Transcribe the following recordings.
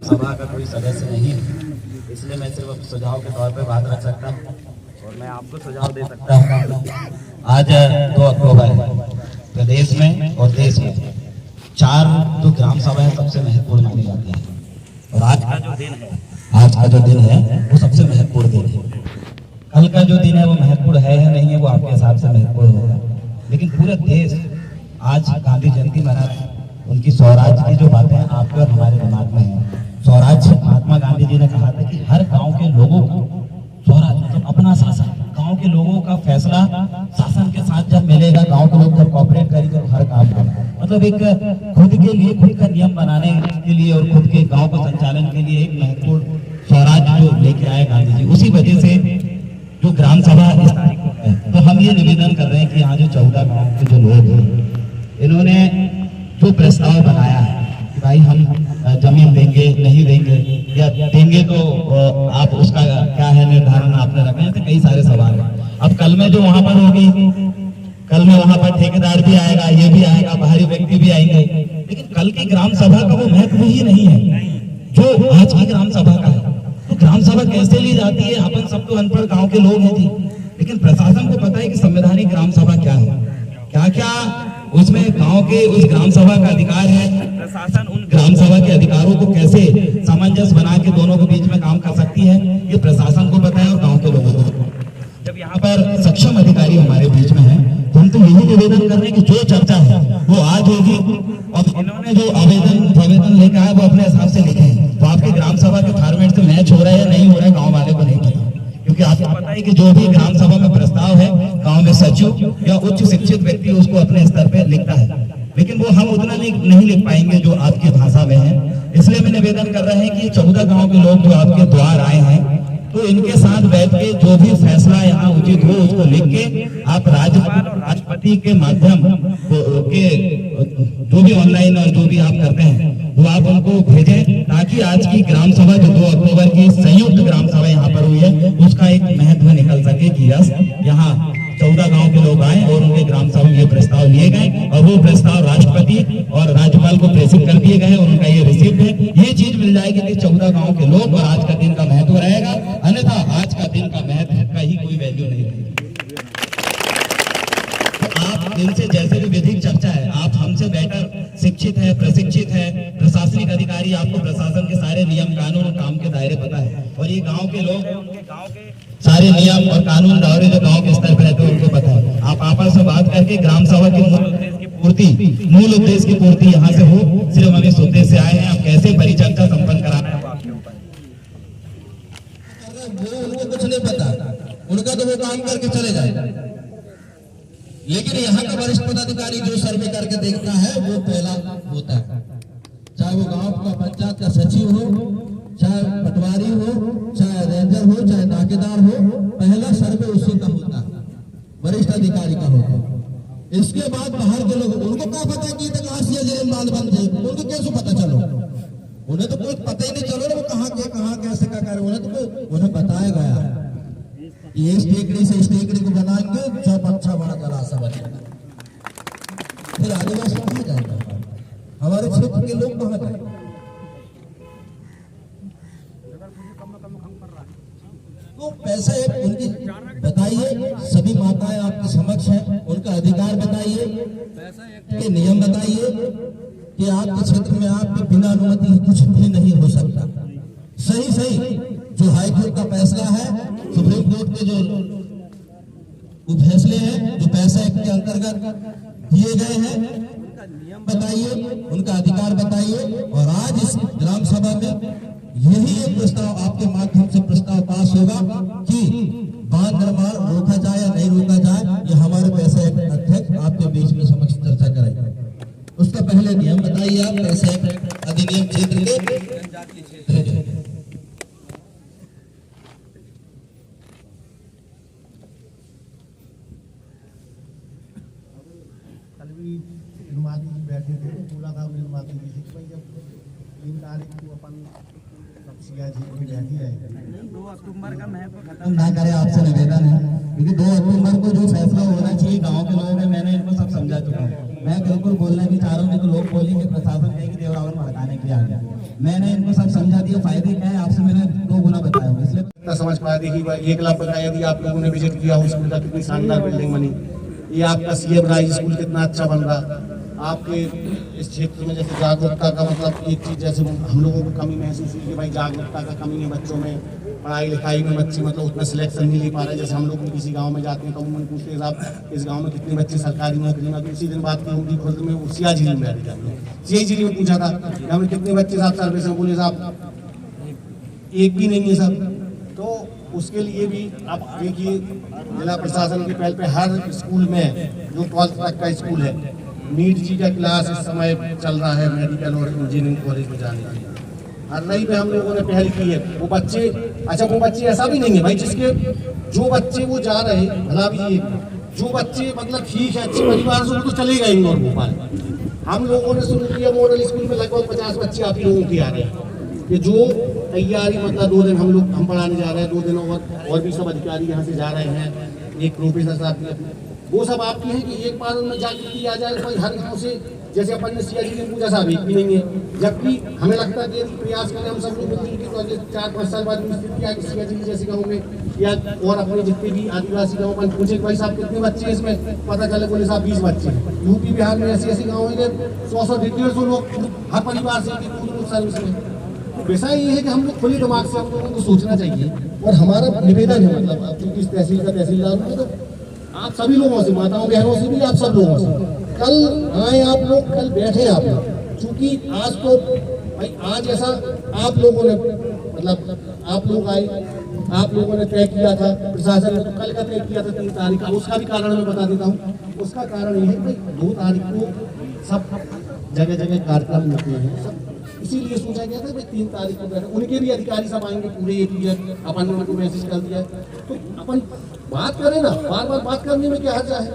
सभा का कोई सदस्य नहीं है, इसलिए मैं सिर्फ सुझाव के तौर पर बात रख सकता हूँ और मैं आपको सुझाव दे सकता हूँ। आज 2 अक्टूबर प्रदेश में और देश में 4 जो ग्राम सभाएं सबसे महत्वपूर्ण मानी जाती है और आज का जो दिन है वो सबसे महत्वपूर्ण दिन है। कल का जो दिन है वो महत्वपूर्ण है या नहीं है वो आपके हिसाब से महत्वपूर्ण होगा, लेकिन पूरे देश आज गांधी जयंती मना रहे हैं। उनकी स्वराज की जो बातें आपके और हमारे दिमाग में है, स्वराज महात्मा गांधी जी ने कहा था कि हर गांव के लोगों को स्वराज मतलब अपना शासन, गांव के लोगों का फैसला शासन के साथ जब मिलेगा, गांव के लोग जब कॉपरेट करेंगे तो हर काम होगा। मतलब एक खुद के लिए खुद का नियम बनाने के लिए और खुद के गांव को संचालन के लिए एक महत्वपूर्ण स्वराज जो लेके आए गांधी जी, उसी वजह से जो ग्राम सभा इस तारीख को है। तो हम ये निवेदन कर रहे हैं कि यहाँ जो 14 गाँव के जो लोग हैं, इन्होंने जो प्रस्ताव बनाया है कि भाई हम जमीन देंगे नहीं देंगे या देंगे तो आप उसका क्या है निर्धारण आपने रखे हैं, तो कई सारे सवाल हैं। अब कल में जो वहां पर होगी, कल में वहां पर ठेकेदार भी आएगा, ये भी आएगा, बाहरी व्यक्ति भी आएंगे, लेकिन कल की ग्राम सभा का वो महत्व ही नहीं है जो आज की ग्राम सभा का है। तो ग्राम सभा कैसे ली जाती है? अपन सब तो अनपढ़ गाँव के लोग हैं जी, लेकिन प्रशासन को पता है कि संवैधानिक ग्राम सभा क्या है, क्या क्या उसमें गांव के उस ग्राम सभा का अधिकार है। प्रशासन उन ग्राम सभा के अधिकारों को कैसे सामंजस्य बना के दोनों के बीच में काम कर सकती है, ये प्रशासन को पता है और गांव के लोगों को। जब यहाँ पर सक्षम अधिकारी हमारे बीच में है, तो हम तो यही निवेदन कर रहे हैं कि जो चर्चा है वो आज होगी और इन्होंने जो आवेदन लेकर आया वो अपने हिसाब से लिखे हैं। तो आपके ग्राम सभा के फॉर्मेट से मैच हो रहा है या नहीं हो रहा है, गाँव वाले को नहीं पता, क्योंकि आपको पता है कि जो भी ग्राम सभा में प्रस्ताव है गांव में सचिव या उच्च शिक्षित व्यक्ति उसको अपने स्तर पे लिखता है, लेकिन वो हम उतना नहीं लिख पाएंगे जो आपकी भाषा में है। इसलिए मैं निवेदन कर रहे हैं कि 14 गांव के लोग जो आपके द्वार आए हैं, तो इनके साथ बैठ के जो भी फैसला यहाँ उचित हो उसको लिख के आप राज्यपाल और राष्ट्रपति के माध्यम के जो भी ऑनलाइन और जो भी आप करते हैं वो आप उनको भेजें, ताकि आज की ग्राम सभा जो 2 अक्टूबर की संयुक्त ग्राम सभा यहाँ पर हुई है उसका एक महत्व निकल सके कि यस यहाँ 14 गांव के लोग आए और उनके ग्राम सभा में ये प्रस्ताव लिए गए और वो प्रस्ताव राष्ट्रपति और राज्यपाल को प्रेषित कर दिए गए और उनका ये रिसीप्ट है। ये चीज मिल जाएगी कि 14 गांव के लोग और आज का दिन का महत्व रहेगा, अन्यथा आज का दिन का महत्व का ही कोई वैल्यू नहीं रहेगी। आप इनसे जैसे भी विधिक चर्चा है, आप हमसे बेटर शिक्षित है, प्रशिक्षित है, प्रशासनिक अधिकारी, आपको प्रशासन के सारे नियम कानून और काम के दायरे पता है, और ये गांव के लोग उनके गांव के सारे नियम और कानून दायरे जो गांव के स्तर पर रहते हैं उनको पता है। आप आपस में बात करके ग्राम सभा के मूल उद्देश्य की पूर्ति यहाँ से हो, सिर्फ हम इस उद्देश्य से आए हैं। आप कैसे परिचर्चा संपन्न कराना है आपके ऊपर, वो उनको कुछ नहीं पता, उनका तो वो काम करके चले जाए, लेकिन यहाँ का वरिष्ठ पदाधिकारी जो सर्वे करके देखता है वो पहला होता है, चाहे वो गांव का पंचायत का सचिव हो, चाहे पटवारी हो, चाहे रेंजर हो, चाहे नाकेदार हो, पहला सर्वे उसी का होता है, वरिष्ठ अधिकारी का होता है। इसके बाद बाहर के लोग, उनको क्या पता कि बाल बंद है, उनको कैसे पता चलो, उन्हें तो कोई पता ही नहीं चलो वो कहाँ कैसे क्या करे, उन्हें बताया गया ये इस टेकड़ी से इस टेकड़ी को बनाएंगे जब अच्छा बड़ा जलाशय बनेगा, फिर आदिवासी कहाँ जाएगा, हमारे क्षेत्र के लोग कहाँ जाएंगे? तो पैसा एक उनकी बताइए, सभी माताएं आपके समक्ष हैं, उनका अधिकार बताइए, के नियम बताइए कि आपके क्षेत्र में आपके बिना अनुमति कुछ भी नहीं हो सकता। सही जो हाईकोर्ट का फैसला है, सुप्रीम कोर्ट के जो फैसले हैं, जो पैसा एक्ट के अंतर्गत दिए गए हैं, उनका नियम बताइए, उनका अधिकार बताइए। और आज इस ग्राम सभा में यही एक प्रस्ताव आपके माध्यम से प्रस्ताव पास होगा कि बांध निर्माण रोका जाए या नहीं रोका जाए, ये हमारे पैसा एक्ट अध्यक्ष आपके बीच में समक्ष चर्चा करेंगे। उसका पहले नियम बताइए आप, पैसा एक्ट अधिनियम क्षेत्र के जनजातीय क्षेत्र बैठे थे, पूरा था निर्माती जब 3 तारीख को अपन बैठी है। 2 अक्टूबर का महत्व खत्म ना करे, आपसे निवेदन है, क्योंकि 2 अक्टूबर को जो फैसला होना चाहिए गांव के लोगों ने, मैंने इनको सब समझा चुका हूँ। मैं बिल्कुल बोलना भी चाह रहा हूँ, तो लोग बोलेंगे प्रशासन कहेगी देवरावन भड़काने के लिए आ गया। मैंने इनको सब समझा दिया, फायदे क्या है आपसे मैंने 2 गुना बताया हूँ, इसलिए इतना समझ पाया। देखिए भाई 1 लाख का यदि आप लोगों ने विजिट किया हो स्कूल का, कितनी शानदार बिल्डिंग बनी, ये आपका सीएम राइज स्कूल कितना अच्छा बन रहा। आपके इस क्षेत्र में जैसे जागरूकता का मतलब एक चीज़ जैसे हम लोगों को कमी महसूस हुई कि भाई जागरूकता का कमी है बच्चों में, पढ़ाई लिखाई में बच्चे मतलब उतना सिलेक्शन नहीं ले पा रहे। जैसे हम लोग भी किसी गांव में जाते हैं तो उन्होंने पूछते हैं साहब इस गांव में कितने बच्चे सरकारी नौकरी में, तो उसी दिन बात की उनकी खुद में वो सिया झील में सिया झील में पूछा था हमें कितने बच्चे साहब सर्विस में, बोले साहब एक भी नहीं है सब। तो उसके लिए भी आप देखिए जिला प्रशासन की पहल पे हर स्कूल में जो 12th तक का स्कूल है नीट जी का क्लास इस समय चल रहा है मेडिकल और इंजीनियरिंग कॉलेज में जाने के लिए। हर नई पे हम लोगों ने पहल की है। वो बच्चे अच्छा वो बच्चे ऐसा भी नहीं है भाई जिसके जो बच्चे वो जा रहे हैं भला भी ये जो बच्चे मतलब ठीक है अच्छे परिवार से वो तो चले गए इंदौर भोपाल। हम लोगों ने शुरू किया मॉडल स्कूल में लगभग 50 बच्चे आप ही लोगों के आ रहे हैं कि जो तैयारी मतलब 2 दिन हम पढ़ाने जा रहे हैं, 2 दिन और भी सब अधिकारी यहाँ से जा रहे हैं, एक प्रोफेसर साहब भी, वो सब आपकी है कि एक बार उनमें जागृति आ जाए कोई हर गाँव से। जैसे अपन ने सिया जी ने पूछा साहब एक भी नहीं है, जबकि हमें लगता है कि प्रयास करें हम सब लोग मिलकर तो अगले 4-5 साल बाद स्थिति आएगी सिया जी जैसे गाँव में या और अपने जितने भी आदिवासी गाँव पर पूछे भाई साहब कितने बच्चे हैं इसमें, पता चले बोले साहब 20 बच्चे हैं। यूपी बिहार में ऐसे गाँव है 100-150 लोग हर परिवार से सर्विस में। वैसा ये है कि हम लोग खुले दिमाग से हम लोगों को सोचना चाहिए। और हमारा निवेदन है मतलब अब चूंकि इस तहसील का तहसीलदार हूँ तो आप सभी लोगों से, माताओं बहनों से भी, आप सब लोगों से कल आए आप लोग, कल बैठे आप लोग, क्योंकि आज तो भाई आज ऐसा आप लोगों ने मतलब आप लोग आए, आप लोगों ने तय किया था, प्रशासन ने तो कल का तय किया था 3 तारीख का। उसका भी कारण मैं बता देता हूँ। उसका कारण ये है कि 2 तारीख को सब जगह जगह कार्यक्रम होते हैं सब, इसीलिए सोचा गया था कि 3 तारीख को बैठे उनके भी अधिकारी सब आएंगे पूरे एक पीरियड। अपन ने उनको मैसेज कर दिया तो अपन बात करें ना, बार बार बात करने में क्या हर्जा है,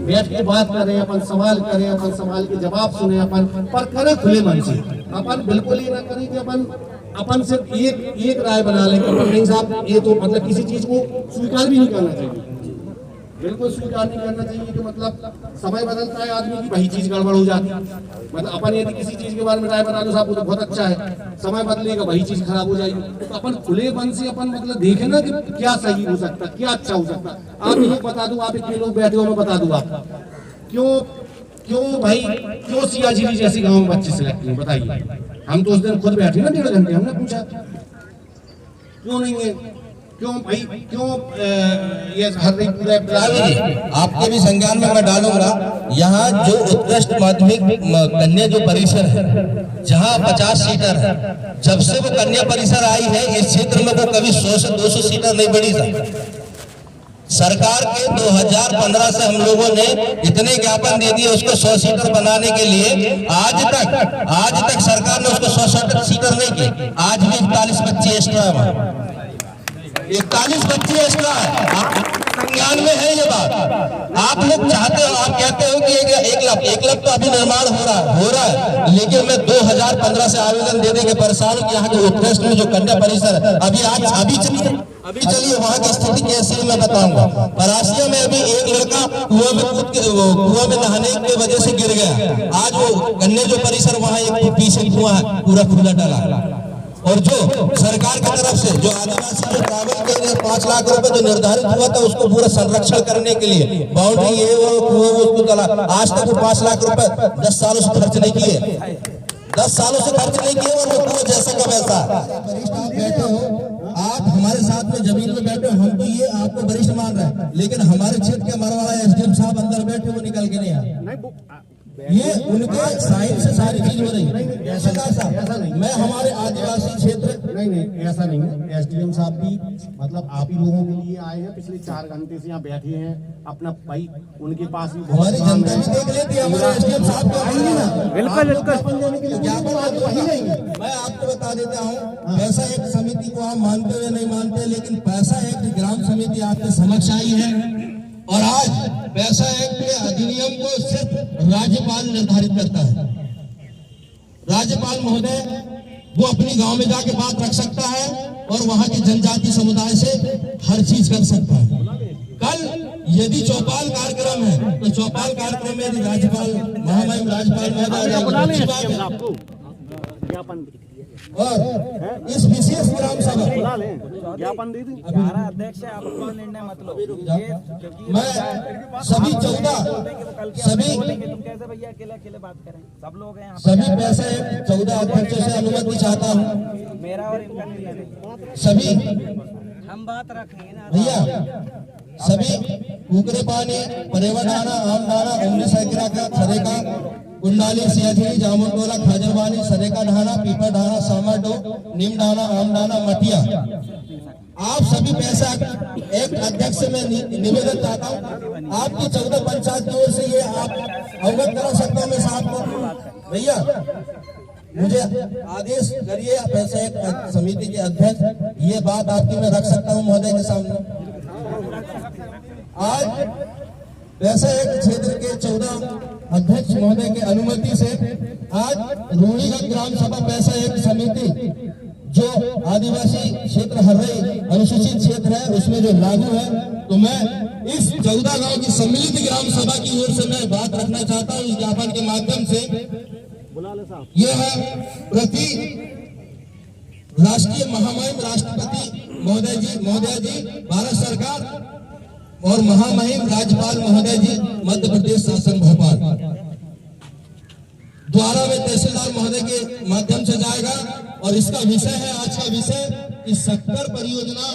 बैठ के बात करें, अपन सवाल करें, अपन सवाल के जवाब सुने, अपन पर करें खुले मन से। अपन बिल्कुल ये ना करें कि अपन सिर्फ एक राय बना लें कि अपन नहीं साहब ये तो मतलब किसी चीज को स्वीकार भी नहीं करना चाहिए, बिल्कुल स्वीकार नहीं करना चाहिए कि मतलब समय बदलता है आदमी की वही चीज गड़बड़ हो जाती है। मतलब अपन यदि किसी चीज के बारे में राय बना लो साहब वो तो बहुत अच्छा है, समय बदलेगा वही चीज खराब हो जाएगी। तो अपन खुले मन से अपन मतलब देखें ना कि क्या सही हो सकता है, क्या अच्छा हो सकता है। आप लोग बता दूं, आप इतने लोग बैठे हो मैं बता दूं आप क्यों भाई क्यों सिया झीली जैसे गाँव में बच्चे सिलेक्ट हुए बताइए। हम तो उस दिन खुद बैठे ना 1.5 घंटे, हमने पूछा क्यों नहीं है, क्यों भाई क्यों ये हर रही पूरा आपके भी संज्ञान में मैं डालूंगा। यहाँ जो उत्कृष्ट माध्यमिक कन्या जो परिसर है जहाँ 50 सीटर है, जब से वो कन्या परिसर आई है इस क्षेत्र में वो कभी 100 से 200 सीटर नहीं बढ़ी था। सरकार के 2015 से हम लोगों ने इतने ज्ञापन दे दिए उसको 100 सीटर बनाने के लिए, आज तक सरकार ने उसको 100 सीटर नहीं की। आज भी 41 बच्चे एक्स्ट्रा है, 41 बच्चे एक्स्ट्रा है। संज्ञान में है ये बात। आप लोग चाहते हो, आप कहते हो कि 1 लाख तो अभी निर्माण हो रहा है, लेकिन मैं 2015 से आवेदन देने के परेशान हूँ कि यहाँ के उत्कृष्ट में जो कन्या परिसर है अभी चलिए वहाँ की स्थिति कैसी है मैं बताऊंगा। परासिया में अभी एक लड़का कुआं में नहाने की वजह से गिर गया। आज वो कन्या जो परिसर वहाँ एक पीछे कुआं है पूरा खुला डाला। और जो सरकार की तरफ से जो आदिवासी जो ट्रैवल के लिए 5 लाख रुपए जो निर्धारित हुआ था उसको पूरा संरक्षण करने के लिए बाउंड्री ये वो कुआं उसको डाला, आज तक वो 5 लाख रुपए 10 सालों से खर्च नहीं किए, 10 सालों से खर्च नहीं किए और वो कुआं जैसा का वैसा। वरिष्ठ आप बैठे हो, आप हमारे साथ में जमीन में बैठे हो, हम तो ये आपको वरिष्ठ मान रहे हैं, लेकिन हमारे क्षेत्र के मरवाड़ा एसडीएम साहब अंदर बैठे वो निकल के नहीं आए। ये उनके साइड से सारी चीज हो रही है। ऐसा नहीं, मैं हमारे आदिवासी क्षेत्र नहीं ऐसा नहीं है। एसडीएम साहब भी मतलब आप ही लोगों के लिए आए हैं, पिछले 4 घंटे से यहाँ बैठे हैं अपना भाई, उनके पास भी हमारी जनता भी देख लेती है, हमारे एसडीएम साहब को आएंगे ना बिल्कुल मैं आपको बता देता हूँ। पैसा एक्ट समिति को आप मानते हुए नहीं मानते, लेकिन पैसा एक्ट ग्राम समिति आपके समक्ष आई है और आज पैसा एक्ट के अधिनियम को सिर्फ राज्यपाल निर्धारित करता है। राज्यपाल महोदय वो अपनी गांव में जाके बात रख सकता है और वहां के जनजाति समुदाय से हर चीज कर सकता है। कल यदि चौपाल कार्यक्रम है तो चौपाल कार्यक्रम में यदि राज्यपाल महामहिम राज्यपाल महोदय आपको ज्ञापन और इस विशेष ग्राम सभा ज्ञापन दे दी। हमारा अध्यक्ष है, आप कोई निर्णय मत लो। मैं सभी 14 सभी तुम कैसे भैया अकेले अकेले बात करें? सब लोग हैं यहाँ सभी पैसे 14 अध्यक्षों से अनुमति चाहता हूँ। पे। मेरा और इनका निर्णय नहीं, सभी हम बात रखेंगे ना। भैया सभी कुकरे पानी परेवाडाना आमडाना उमरी सैकरा का सरेका कुंडाली सियाझी जामुन टोला खाजरवानी सरेका ढाना पीपर ढाना सामरडो नीम ढाना आम ढाना मटिया। आप सभी पैसा एक अध्यक्ष से मैं निवेदन चाहता हूँ, आपकी 14 पंचायत की ओर से ये आप अवगत करा सकता हूँ मैं साहब को। भैया मुझे आदेश करिए, पैसा एक समिति के अध्यक्ष, ये बात आपकी मैं रख सकता हूँ महोदय के सामने। आज वैसे एक क्षेत्र के 14 अध्यक्ष महोदय के अनुमति से आज रूढ़ीगत ग्राम सभा पैसा एक समिति जो आदिवासी क्षेत्र हर्रई अनुसूचित क्षेत्र है उसमें जो लागू है, तो मैं इस 14 गांव की सम्मिलित ग्राम सभा की ओर से मैं बात रखना चाहता हूँ इस ज्ञापन के माध्यम से। यह है प्रति राष्ट्रीय महामहिम राष्ट्रपति महोदय जी भारत सरकार और महामहिम राज्यपाल महोदय जी मध्य प्रदेश शासन भोपाल द्वारा में तहसीलदार महोदय के माध्यम से जाएगा। और इसका विषय है, आज का विषय कि शक्कर परियोजना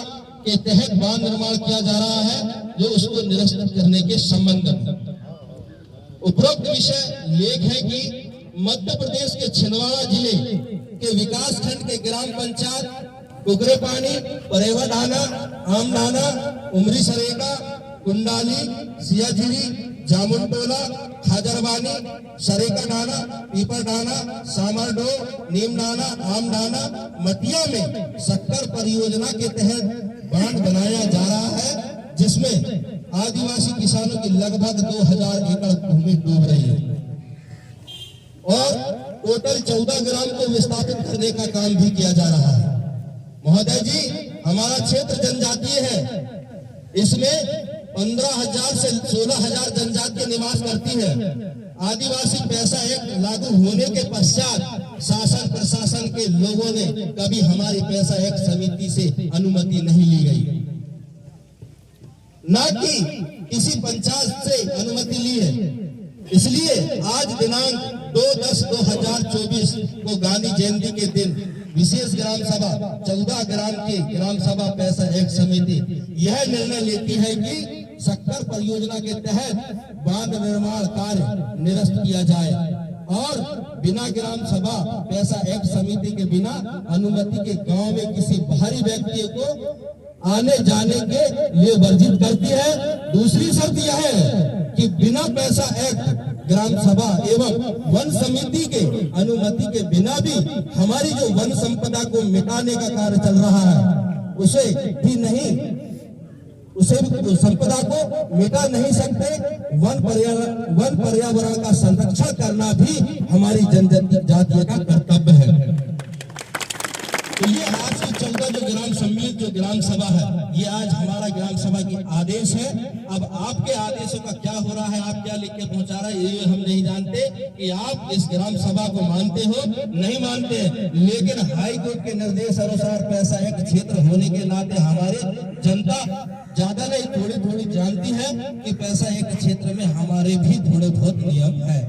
के तहत बांध निर्माण किया जा रहा है जो उसको निरस्त करने के संबंध में। उपरोक्त विषय लेख है कि मध्य प्रदेश के छिंदवाड़ा जिले के विकास खंड के ग्राम पंचायत कुकरे पानी परेवा ढाना आम ढाना उमरी सरेका कुंडाली सियाझिरी जामुन टोला खाजरवानी सरेका ढाना पीपर ढाना सामरडो नीम ढाना आम ढाना मटिया में शक्कर परियोजना के तहत बांध बनाया जा रहा है, जिसमें आदिवासी किसानों की लगभग 2000 एकड़ भूमि डूब रही है और टोटल 14 ग्राम को विस्थापित करने का काम भी किया जा रहा है। महोदय जी, हमारा क्षेत्र जनजातीय है, इसमें 15,000 से 16,000 जनजाति निवास करती है। आदिवासी पैसा एक लागू होने के पश्चात शासन प्रशासन के लोगों ने कभी हमारी पैसा एक समिति से अनुमति नहीं ली गई, न कि किसी पंचायत से अनुमति ली है। इसलिए आज दिनांक 2/10/2024 को गांधी जयंती के दिन विशेष ग्राम सभा 14 ग्राम की ग्राम सभा पैसा एक समिति यह निर्णय लेती है कि शक्कर परियोजना के तहत बांध निर्माण कार्य निरस्त किया जाए और बिना ग्राम सभा पैसा एक समिति के बिना अनुमति के गांव में किसी बाहरी व्यक्ति को आने जाने के लिए वर्जित करती है। दूसरी शर्त यह है कि बिना पैसा एक ग्राम सभा एवं वन समिति के अनुमति के बिना भी हमारी जो वन संपदा को मिटाने का कार्य चल रहा है उसे संपदा को मिटा नहीं सकते। वन पर्यावरण का संरक्षण करना भी हमारी जनजातीय का कर्तव्य है। तो ये आज की 14 जो ग्राम सम्मिलित जो ग्राम सभा है, ये आज हमारा ग्राम सभा की आदेश है। अब आपके आदेशों का क्या हो रहा है, आप क्या लिख के पहुंचा रहे हैं, ये हम नहीं जानते कि आप इस ग्राम सभा को मानते हो नहीं मानते, लेकिन हाई कोर्ट के निर्देश अनुसार पैसा एक क्षेत्र होने के नाते हमारे जनता ज्यादा नहीं थोड़ी थोड़ी जानती है कि पैसा एक क्षेत्र में हमारे भी थोड़े बहुत नियम है।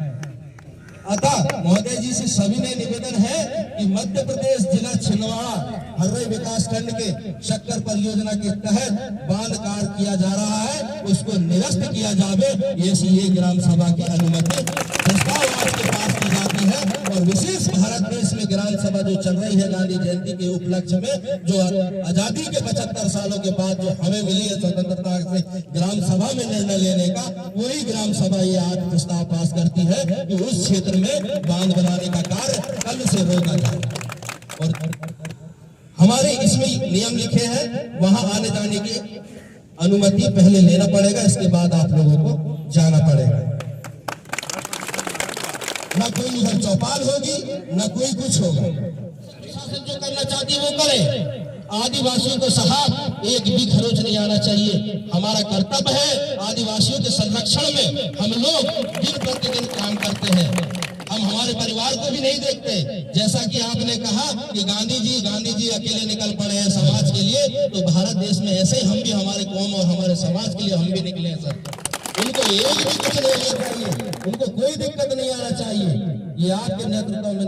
अतः महोदय जी से सभी ने निवेदन है कि मध्य प्रदेश जिला छिंदवाड़ा हर्रई विकास खंड के शक्कर परियोजना के तहत बांध कार्य किया जा रहा है, उसको निरस्त किया जावे। ये ग्राम सभा की अनुमति प्रस्ताव आपके पास की जाती है। और विशेष भारत देश में ग्राम सभा जो चल रही है गांधी जयंती के उपलक्ष्य में, जो आजादी के 75 सालों के बाद जो हमें मिली है स्वतंत्रता से ग्राम सभा में निर्णय लेने का, वही ग्राम सभा ये आज प्रस्ताव पास करती है कि उस क्षेत्र में बांध बनाने का कार्य कल से रोका जाए। और हमारे इसमें नियम लिखे हैं, वहां आने जाने की अनुमति पहले लेना पड़ेगा, इसके बाद आप लोगों को जाना पड़ेगा। न कोई उधर चौपाल होगी न कोई कुछ होगा। शासन जो करना चाहती है वो करे। आदिवासियों को साहब एक भी खरोच नहीं आना चाहिए। हमारा कर्तव्य है आदिवासियों के संरक्षण में हम लोग दिन प्रतिदिन काम करते हैं। हम हमारे परिवार को भी नहीं देखते। जैसा कि आपने कहा कि गांधी जी अकेले निकल पड़े हैं समाज के लिए, तो भारत देश में ऐसे ही हम भी हमारे कौम और हमारे समाज के लिए हम भी निकले हैं सर। उनको एक भी कुछ नहीं आना चाहिए, उनको कोई दिक्कत नहीं आना चाहिए। ये आपके नेतृत्व में